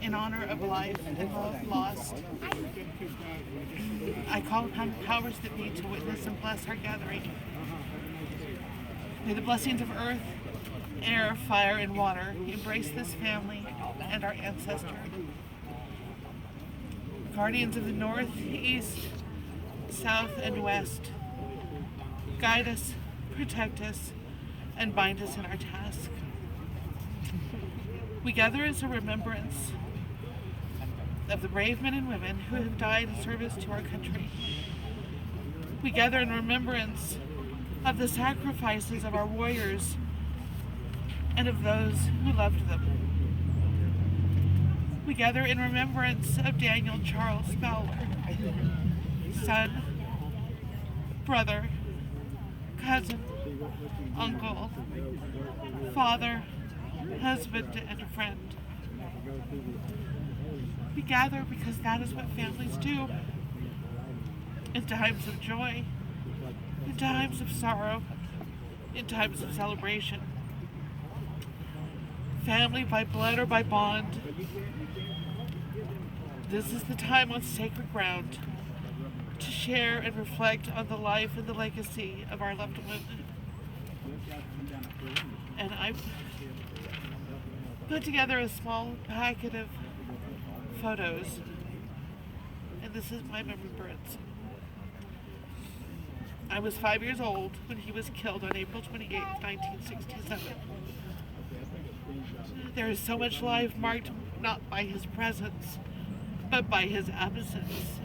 in honor of life and love lost. I call upon powers that be to witness and bless our gathering. May the blessings of earth, air, fire, and water embrace this family and our ancestor. Guardians of the north, east, south, and west, guide us, protect us, and bind us in our task. We gather as a remembrance of the brave men and women who have died in service to our country. We gather in remembrance of the sacrifices of our warriors and of those who loved them. We gather in remembrance of Daniel Charles Fowler, son, brother, cousin, uncle, father, husband, and friend. We gather because that is what families do. In times of joy, in times of sorrow, in times of celebration. Family by blood or by bond. This is the time on sacred ground to share and reflect on the life and the legacy of our loved ones. And I put together a small packet of photos, and this is my remembrance. I was 5 years old when he was killed on April 28, 1967. There is so much life marked not by his presence, but by his absence.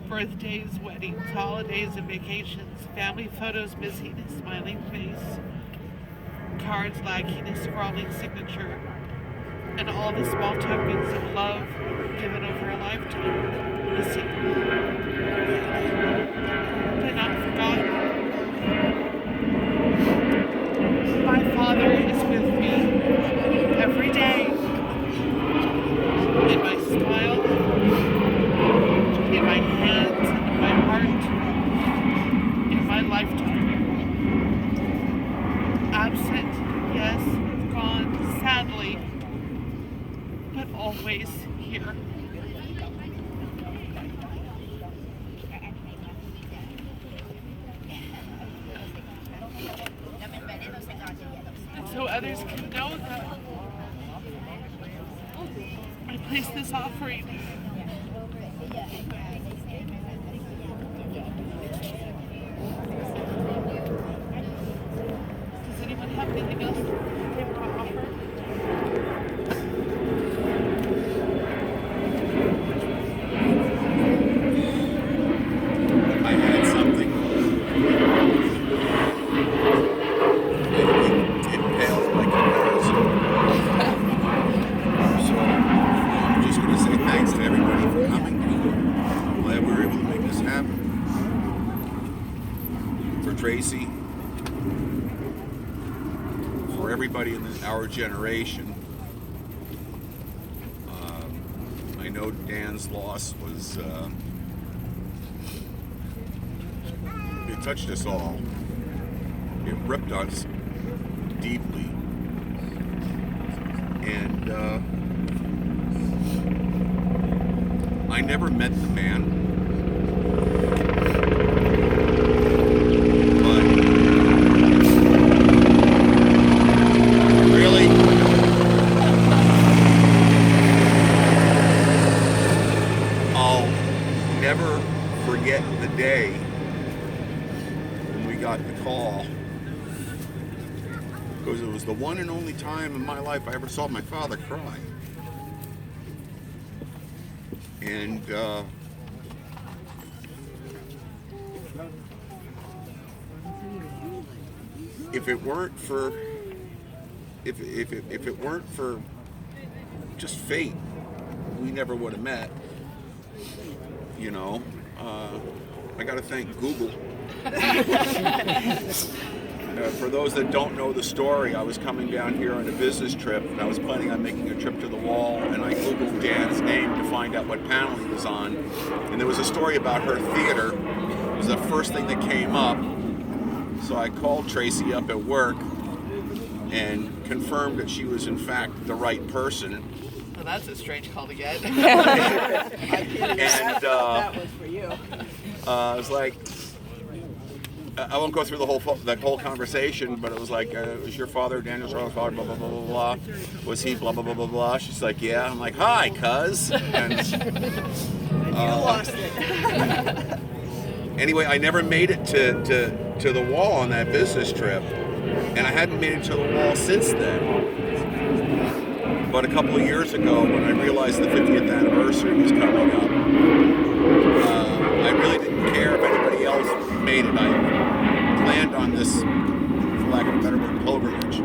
Birthdays, weddings, holidays, and vacations, family photos missing his smiling face, cards lacking his scrawling signature, and all the small tokens of love given over a lifetime missing. But not forgotten. My Father is with me every day, in my smile, in my hands, in my heart, in my lifetime. Absent, yes, gone, sadly, but always here. And so others can know that I place this offering. Does anyone have anything else they want to offer? I had something. It paled by comparison. So I'm just going to say thanks to everybody for coming. I'm glad we were able to make this happen. For Tracy, for everybody in our generation. I know Dan's loss was, it touched us all. It ripped us deeply. And I never met the man. Never forget the day when we got the call, because it was the one and only time in my life I ever saw my father cry. And if it weren't for if it weren't for just fate, we never would have met. You know, I got to thank Google. For those that don't know the story, I was coming down here on a business trip, and I was planning on making a trip to the wall, and I Googled Dan's name to find out what panel he was on. And there was a story about her theater. It was the first thing that came up. So I called Tracy up at work and confirmed that she was in fact the right person. Well, that's a strange call to get. And That was for you. I was like, I won't go through that whole conversation, but it was like, was your father Daniel Charles Fowler, blah, blah, blah, blah, blah. Was he blah, blah, blah, blah, blah? She's like, yeah. I'm like, hi, cuz. And You lost it. anyway, I never made it to the wall on that business trip, and I hadn't made it to the wall since then. But a couple of years ago, when I realized the 50th anniversary was coming up, I really didn't care if anybody else made it. I planned on this, for lack of a better word, pilgrimage.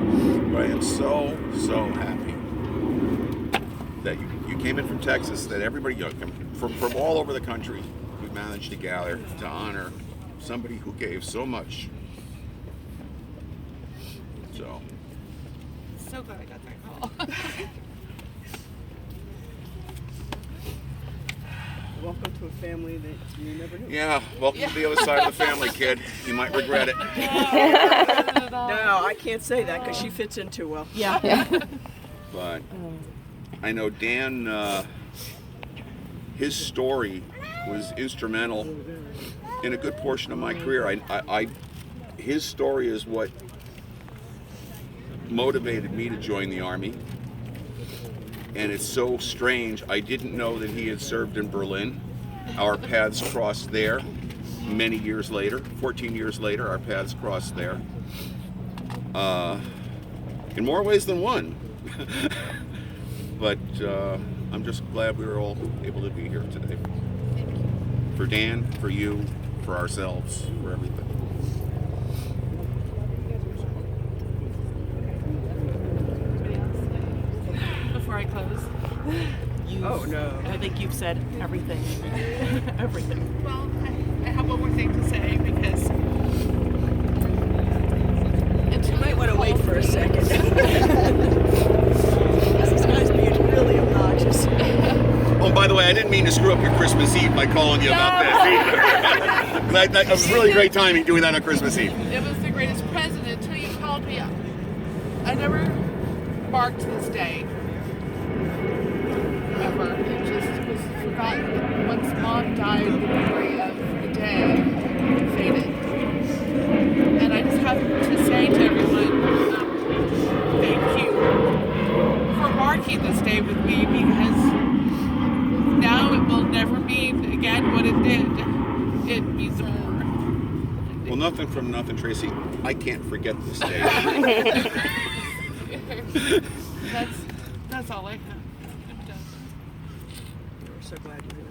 But I am so, so happy that you came in from Texas, that everybody, from all over the country, we managed to gather to honor somebody who gave so much. So. So glad I got that call. Welcome to a family that you never knew. Yeah, welcome to the other side of the family, kid. You might regret it. No, I can't say that because she fits in too well. Yeah. But I know Dan, his story was instrumental in a good portion of my career. His story is what motivated me to join the Army. And it's so strange, I didn't know that he had served in Berlin. Our paths crossed there many years later, 14 years later, our paths crossed there. In more ways than one. But I'm just glad we were all able to be here today. For Dan, for you, for ourselves, for everything. Before I close. Oh, no. I think you've said everything. Everything. Well, I have one more thing to say because You might want to wait for a second. This guy's being really obnoxious. Oh, by the way, I didn't mean to screw up your Christmas Eve by calling you about that. That was really great timing doing that on Christmas Eve. It was the greatest present until you called me up. I never marked this day. Ever. It just was forgotten. Once Mom died, the memory of the day faded. And I just have to say to everyone, thank you for marking this day with me, because now it will never mean again what it did. It means more. Well, nothing from nothing, Tracy. I can't forget this day. That's all I have. I'm done. We're so glad you're here.